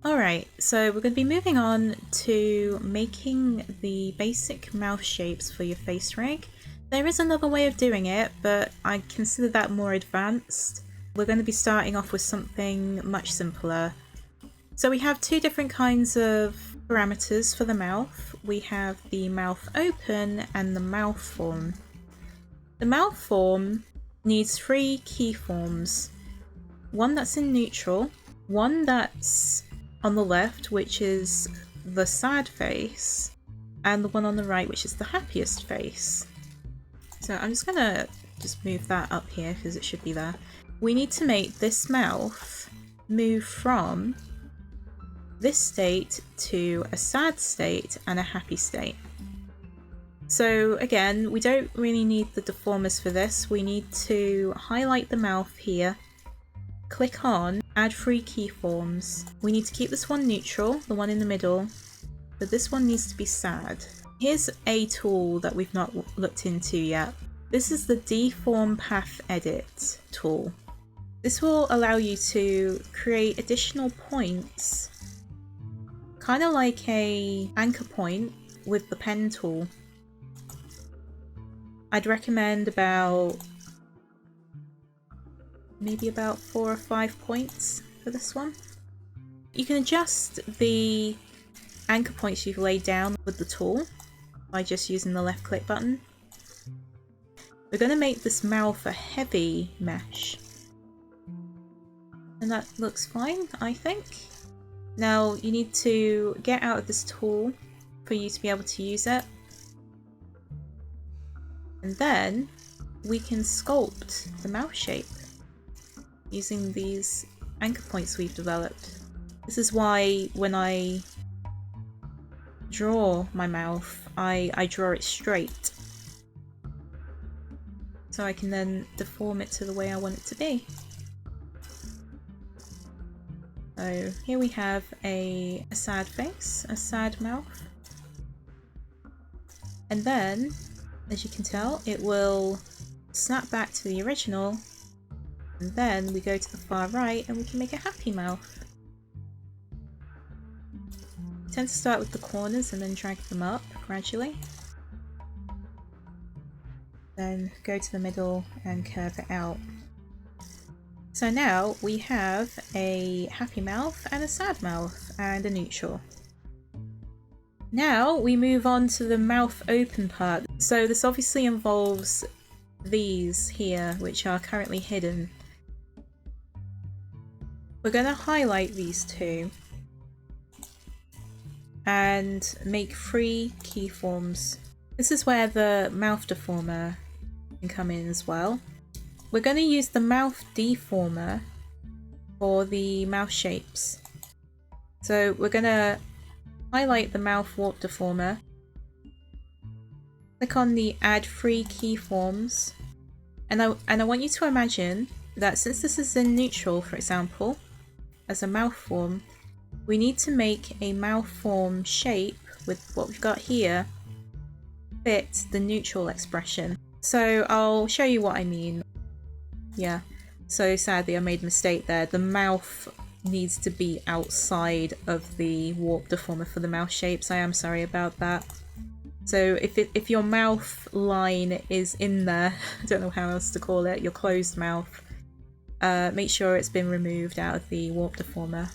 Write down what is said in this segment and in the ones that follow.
Alright, so we're going to be moving on to making the basic mouth shapes for your face rig. There is another way of doing it, but I consider that more advanced. We're going to be starting off with something much simpler. So we have two different kinds of parameters for the mouth. We have the mouth open and the mouth form. The mouth form needs three keyforms. One that's in neutral, one that's on the left, which is the sad face, and the one on the right, which is the happiest face. So I'm just gonna move that up here because it should be there. We need to make this mouth move from this state to a sad state and a happy state. So again, we don't really need the deformers for this. We need to highlight the mouth here, click on add three keyforms. We need to keep this one neutral, the one in the middle, but this one needs to be sad. Here's a tool that we've not looked into yet. This is the Deform Path Edit tool. This will allow you to create additional points, kind of like a anchor point with the pen tool. I'd recommend maybe about 4 or 5 points for this one. You can adjust the anchor points you've laid down with the tool by just using the left click button. We're going to make this mouth a heavy mesh, and that looks fine, I think. Now you need to get out of this tool for you to be able to use it, and then we can sculpt the mouth shape using these anchor points we've developed. This is why when I draw my mouth, I draw it straight, so I can then deform it to the way I want it to be. So here we have a sad face, a sad mouth, and then, as you can tell, it will snap back to the original, and then we go to the far right and we can make a happy mouth. We tend to start with the corners and then drag them up gradually. Then go to the middle and curve it out. So now we have a happy mouth and a sad mouth and a neutral. Now we move on to the mouth open part. So this obviously involves these here, which are currently hidden. We're going to highlight these two and make 3 keyforms. This is where the mouth deformer can come in as well. We're going to use the mouth deformer for the mouth shapes. So we're going to highlight the mouth warp deformer, click on the add 3 keyforms, and I want you to imagine that since this is in neutral, for example, as a mouth form, we need to make a mouth form shape with what we've got here fit the neutral expression. So I'll show you what I mean. Yeah, so sadly I made a mistake there. The mouth needs to be outside of the warp deformer for the mouth shapes. I am sorry about that. So if your mouth line is in there, I don't know how else to call it, your closed mouth, make sure it's been removed out of the warp deformer,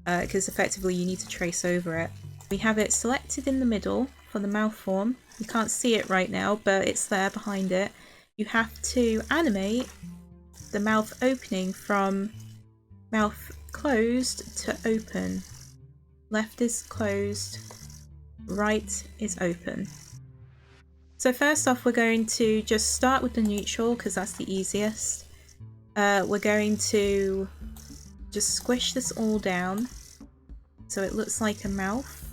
because effectively you need to trace over it. We have it selected in the middle for the mouth form. You can't see it right now, but it's there behind it. You have to animate the mouth opening from mouth closed to open. Left is closed, right is open. So first off, we're going to just start with the neutral because that's the easiest. We're going to just squish this all down so it looks like a mouth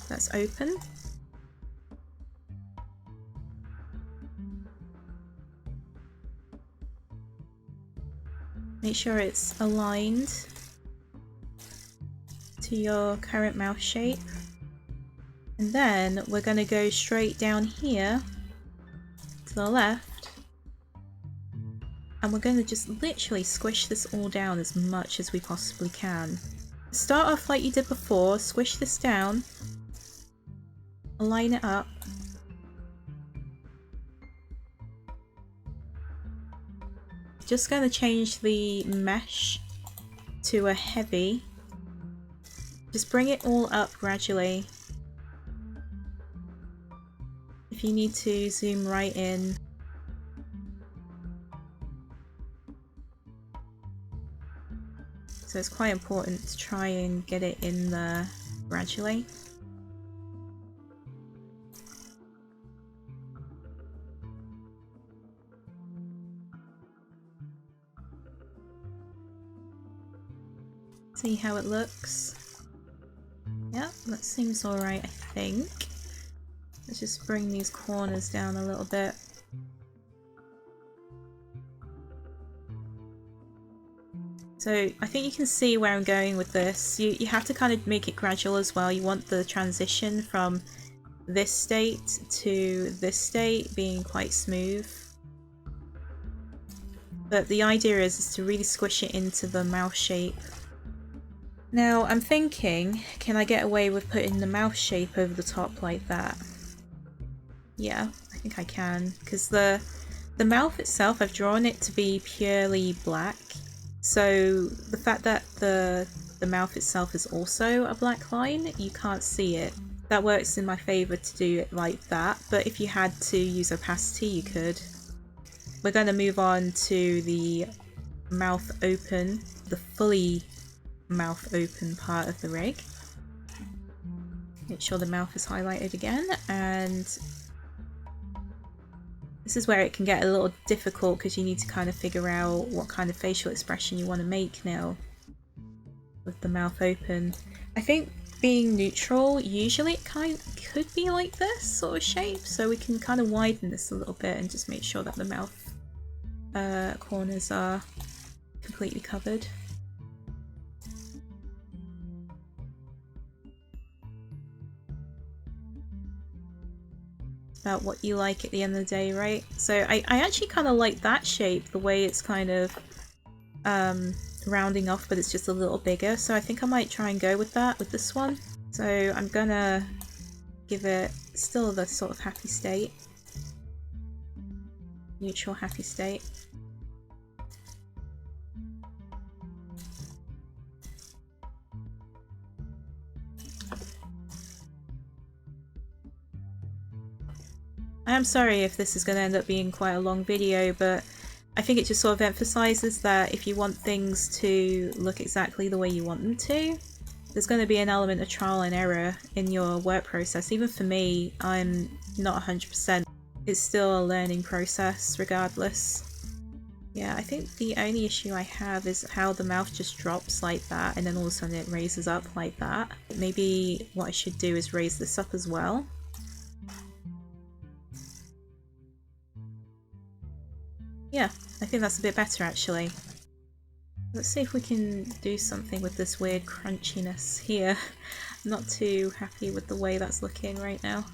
that's open. Make sure it's aligned to your current mouth shape. And then we're going to go straight down here to the left, and we're going to just literally squish this all down as much as we possibly can. Start off like you did before, squish this down, line it up. Just going to change the mesh to a heavy. Just bring it all up gradually. If you need to, zoom right in. So it's quite important to try and get it in there gradually. See how it looks. Yep, that seems alright, I think. Let's just bring these corners down a little bit. So I think you can see where I'm going with this. You have to kind of make it gradual as well. You want the transition from this state to this state being quite smooth. But the idea is to really squish it into the mouth shape. Now I'm thinking, can I get away with putting the mouth shape over the top like that? Yeah, I think I can, because the mouth itself, I've drawn it to be purely black. So the fact that the mouth itself is also a black line, you can't see it. That works in my favour to do it like that, but if you had to use opacity, you could. We're going to move on to the mouth open, the fully mouth open part of the rig. Make sure the mouth is highlighted again, and this is where it can get a little difficult because you need to kind of figure out what kind of facial expression you want to make now with the mouth open. I think being neutral, usually it could be like this sort of shape, so we can kind of widen this a little bit and just make sure that the mouth corners are completely covered. About what you like at the end of the day, right? So I actually kind of like that shape, the way it's kind of rounding off, but it's just a little bigger. So I think I might try and go with that with this one. So I'm gonna give it still the sort of happy state. Neutral happy state. I am sorry if this is going to end up being quite a long video, but I think it just sort of emphasises that if you want things to look exactly the way you want them to, there's going to be an element of trial and error in your work process. Even for me, I'm not 100%. It's still a learning process regardless. Yeah, I think the only issue I have is how the mouth just drops like that and then all of a sudden it raises up like that. Maybe what I should do is raise this up as well. Yeah, I think that's a bit better actually. Let's see if we can do something with this weird crunchiness here. I'm not too happy with the way that's looking right now.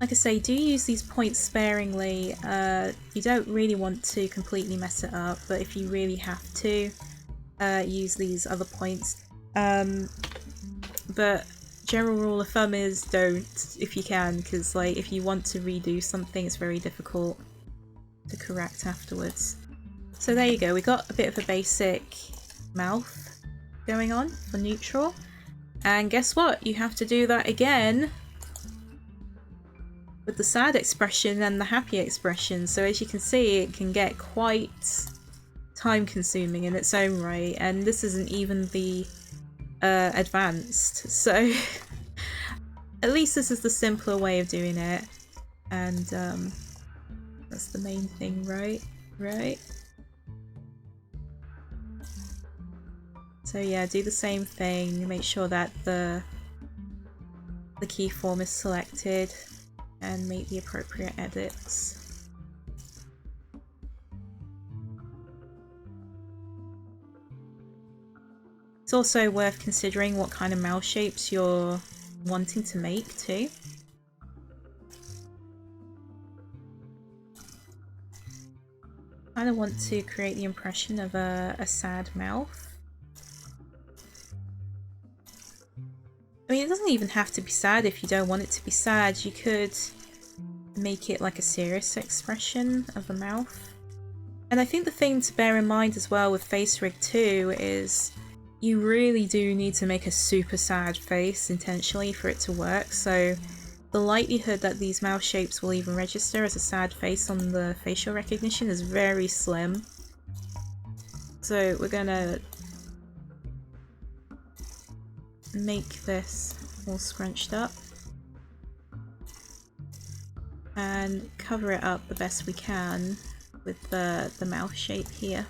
Like I say, do use these points sparingly. You don't really want to completely mess it up, but if you really have to, use these other points. But general rule of thumb is don't, if you can, because like if you want to redo something, it's very difficult to correct afterwards. So there you go, we got a bit of a basic mouth going on for neutral. And guess what? You have to do that again with the sad expression and the happy expression. So as you can see, it can get quite time consuming in its own right, and this isn't even the advanced, so at least this is the simpler way of doing it, and that's the main thing, right? So yeah, do the same thing, make sure that the keyform is selected and make the appropriate edits. It's also worth considering what kind of mouth shapes you're wanting to make too. I kind of want to create the impression of a sad mouth. doesn't even have to be sad if you don't want it to be sad. You could make it like a serious expression of the mouth. And I think the thing to bear in mind as well with face rig 2 is you really do need to make a super sad face intentionally for it to work. So the likelihood that these mouth shapes will even register as a sad face on the facial recognition is very slim. So we're gonna make this all scrunched up and cover it up the best we can with the mouth shape here.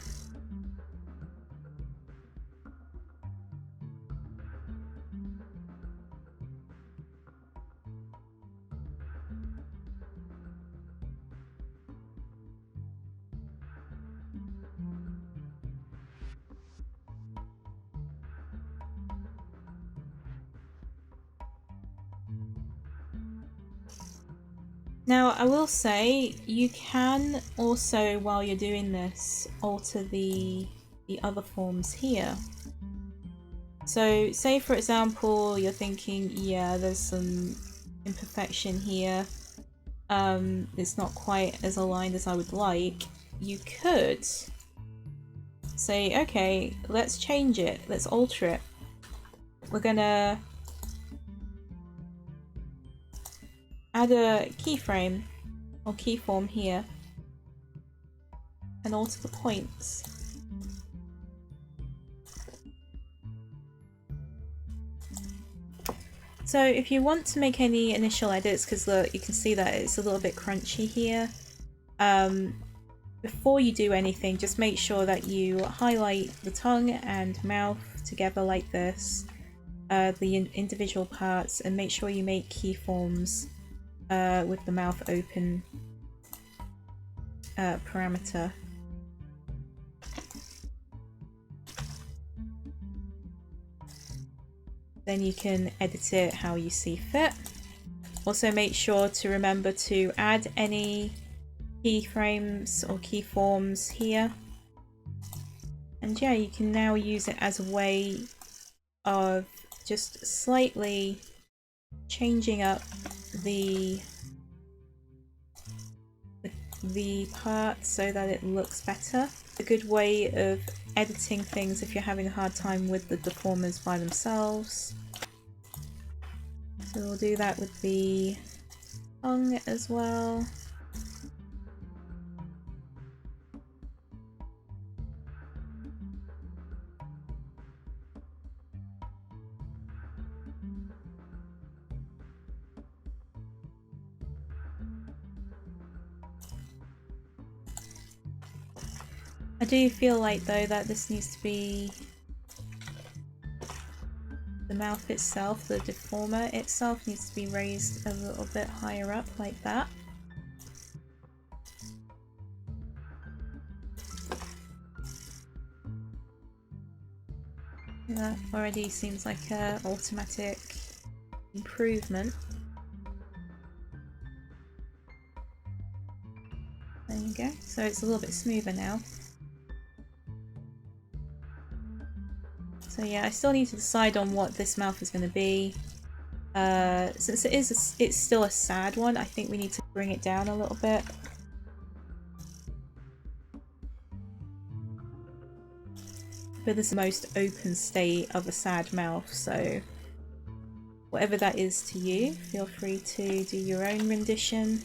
Now, I will say, you can also, while you're doing this, alter the other forms here. So, say for example, you're thinking, yeah, there's some imperfection here, it's not quite as aligned as I would like. You could say, okay, let's change it, let's alter it. We're gonna add a keyframe or keyform here and alter the points. So if you want to make any initial edits, because look, you can see that it's a little bit crunchy here, before you do anything, just make sure that you highlight the tongue and mouth together like this, the individual parts, and make sure you make keyforms with the mouth open parameter. Then you can edit it how you see fit. Also make sure to remember to add any keyframes or keyforms here. And yeah, you can now use it as a way of just slightly changing up the part so that it looks better. A good way of editing things if you're having a hard time with the deformers by themselves. So we'll do that with the tongue as well. I do feel like though that this needs to be the mouth itself, the deformer itself needs to be raised a little bit higher up like that. That already seems like an automatic improvement. There you go. So it's a little bit smoother now. So yeah, I still need to decide on what this mouth is going to be. Since it's still a sad one, I think we need to bring it down a little bit. But this is the most open state of a sad mouth, so whatever that is to you, feel free to do your own rendition.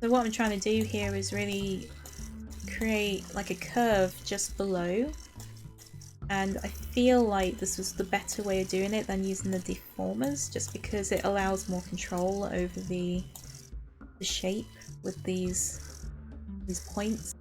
So what I'm trying to do here is really create like a curve just below, and I feel like this was the better way of doing it than using the deformers, just because it allows more control over the shape with these points.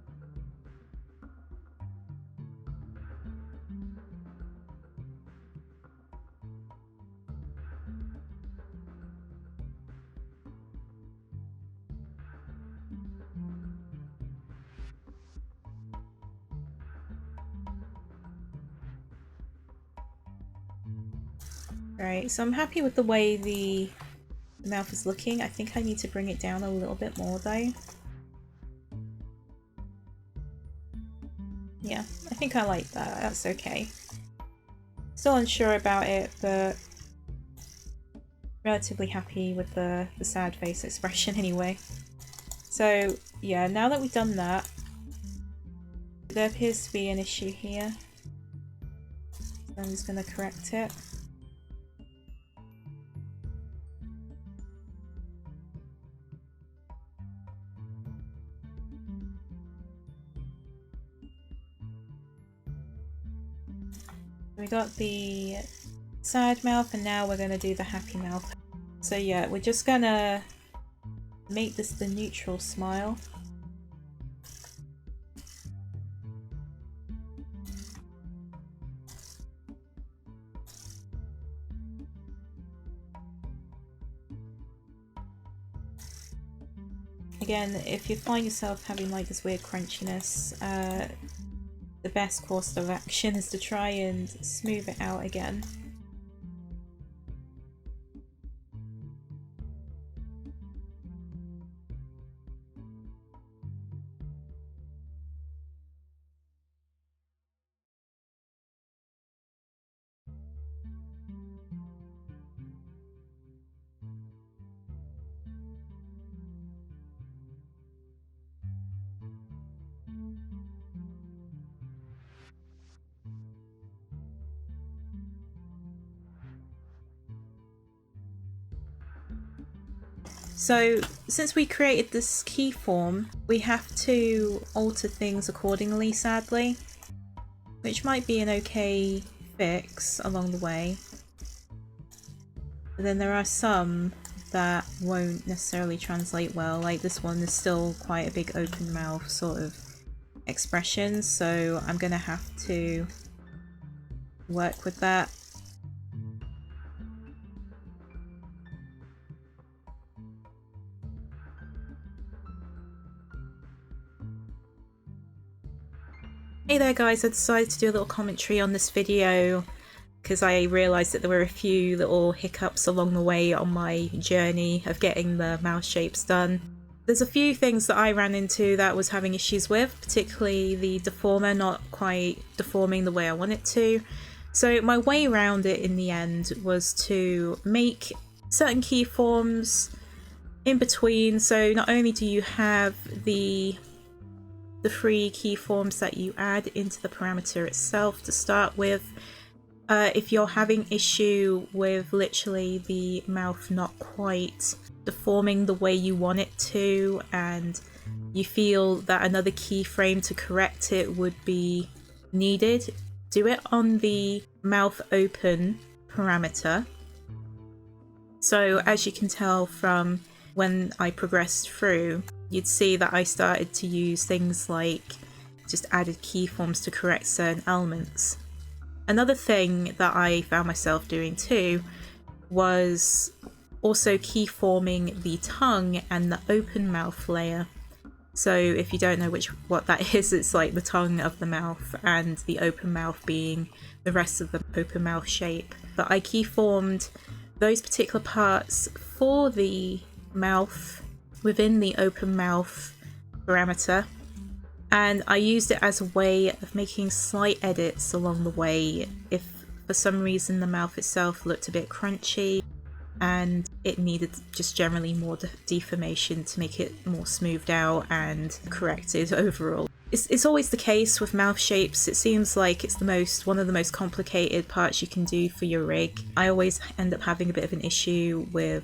Right, so I'm happy with the way the mouth is looking. I think I need to bring it down a little bit more though. Yeah, I think I like that. That's okay. Still unsure about it, but relatively happy with the sad face expression anyway. So yeah, now that we've done that, there appears to be an issue here. So I'm just going to correct it. We got the sad mouth and now we're going to do the happy mouth. So yeah, we're just going to make this the neutral smile. Again, if you find yourself having like this weird crunchiness, the best course of action is to try and smooth it out again. So since we created this keyform, we have to alter things accordingly, sadly, which might be an okay fix along the way. But then there are some that won't necessarily translate well, like this one is still quite a big open mouth sort of expression, so I'm gonna have to work with that. Hey there guys, I decided to do a little commentary on this video because I realised that there were a few little hiccups along the way on my journey of getting the mouse shapes done. There's a few things that I ran into that I was having issues with, particularly the deformer not quite deforming the way I want it to. So my way around it in the end was to make certain keyforms in between, so not only do you have the free keyforms that you add into the parameter itself to start with. If you're having issue with literally the mouth not quite deforming the way you want it to, and you feel that another keyframe to correct it would be needed, do it on the mouth open parameter. So as you can tell from when I progressed through, you'd see that I started to use things like just added keyforms to correct certain elements. Another thing that I found myself doing too was also keyforming the tongue and the open mouth layer. So if you don't know what that is, it's like the tongue of the mouth and the open mouth being the rest of the open mouth shape. But I keyformed those particular parts for the mouth within the open mouth parameter, and I used it as a way of making slight edits along the way if for some reason the mouth itself looked a bit crunchy and it needed just generally more deformation to make it more smoothed out and corrected overall. It's always the case with mouth shapes. It seems like it's one of the most complicated parts you can do for your rig. I always end up having a bit of an issue with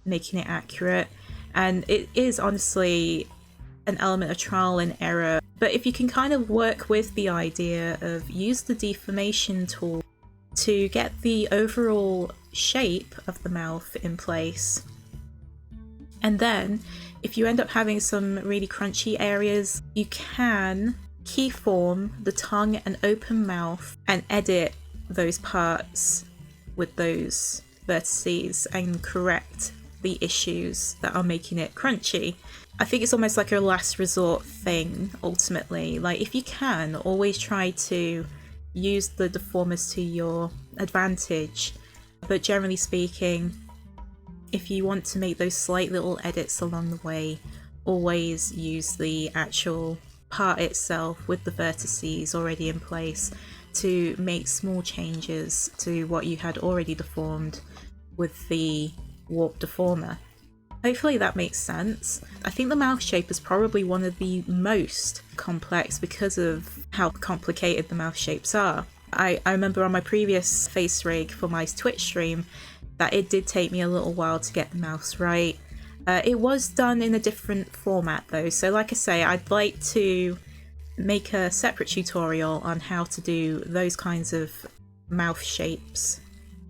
making it accurate, and it is honestly an element of trial and error. But if you can kind of work with the idea of use the deformation tool to get the overall shape of the mouth in place, and then if you end up having some really crunchy areas, you can keyform the tongue and open mouth and edit those parts with those vertices and correct the issues that are making it crunchy. I think it's almost like a last resort thing ultimately. Like if you can, always try to use the deformers to your advantage but generally speaking, if you want to make those slight little edits along the way, always use the actual part itself with the vertices already in place to make small changes to what you had already deformed with the warp deformer. Hopefully that makes sense. I think the mouth shape is probably one of the most complex because of how complicated the mouth shapes are. I remember on my previous face rig for my Twitch stream that it did take me a little while to get the mouths right. It was done in a different format though, so like I say, I'd like to make a separate tutorial on how to do those kinds of mouth shapes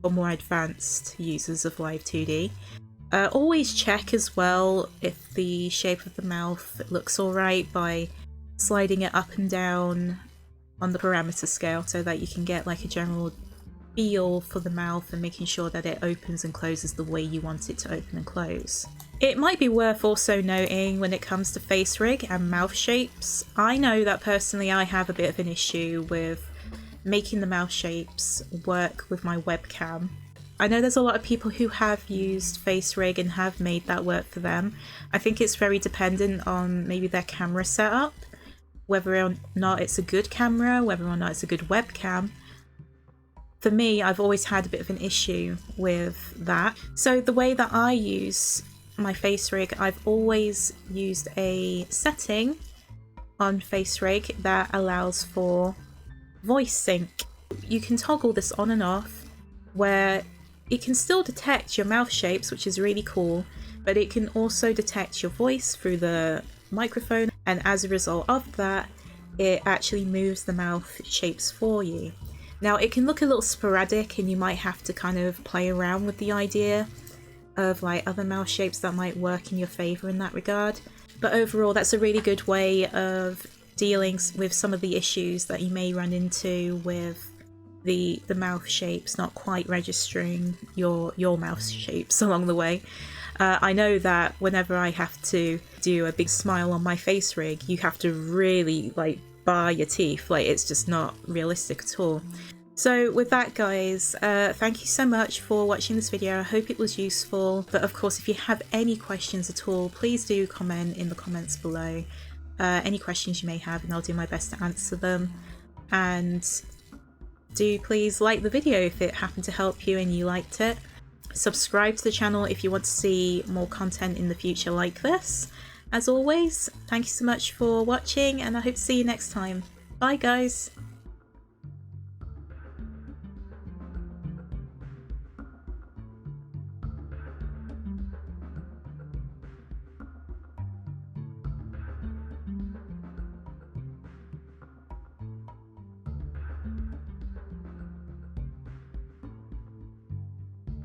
for more advanced users of Live2D. Always check as well if the shape of the mouth looks alright by sliding it up and down on the parameter scale so that you can get like a general feel for the mouth and making sure that it opens and closes the way you want it to open and close. It might be worth also noting when it comes to face rig and mouth shapes, I know that personally I have a bit of an issue with making the mouth shapes work with my webcam. I know there's a lot of people who have used face rig and have made that work for them. I think it's very dependent on maybe their camera setup, whether or not it's a good camera, whether or not it's a good webcam. For me, I've always had a bit of an issue with that. So the way that I use my face rig, I've always used a setting on face rig that allows for voice sync. You can toggle this on and off where it can still detect your mouth shapes, which is really cool, but it can also detect your voice through the microphone, and as a result of that, it actually moves the mouth shapes for you. Now, it can look a little sporadic and you might have to kind of play around with the idea of like other mouth shapes that might work in your favour in that regard. But overall, that's a really good way of dealing with some of the issues that you may run into with the mouth shapes not quite registering your mouth shapes along the way. I know that whenever I have to do a big smile on my face rig, you have to really like bar your teeth, like it's just not realistic at all. So with that guys, thank you so much for watching this video. I hope it was useful, but of course if you have any questions at all, please do comment in the comments below. Any questions you may have, and I'll do my best to answer them. And do please like the video if it happened to help you and you liked it. Subscribe to the channel if you want to see more content in the future like this. As always, thank you so much for watching and I hope to see you next time. Bye guys!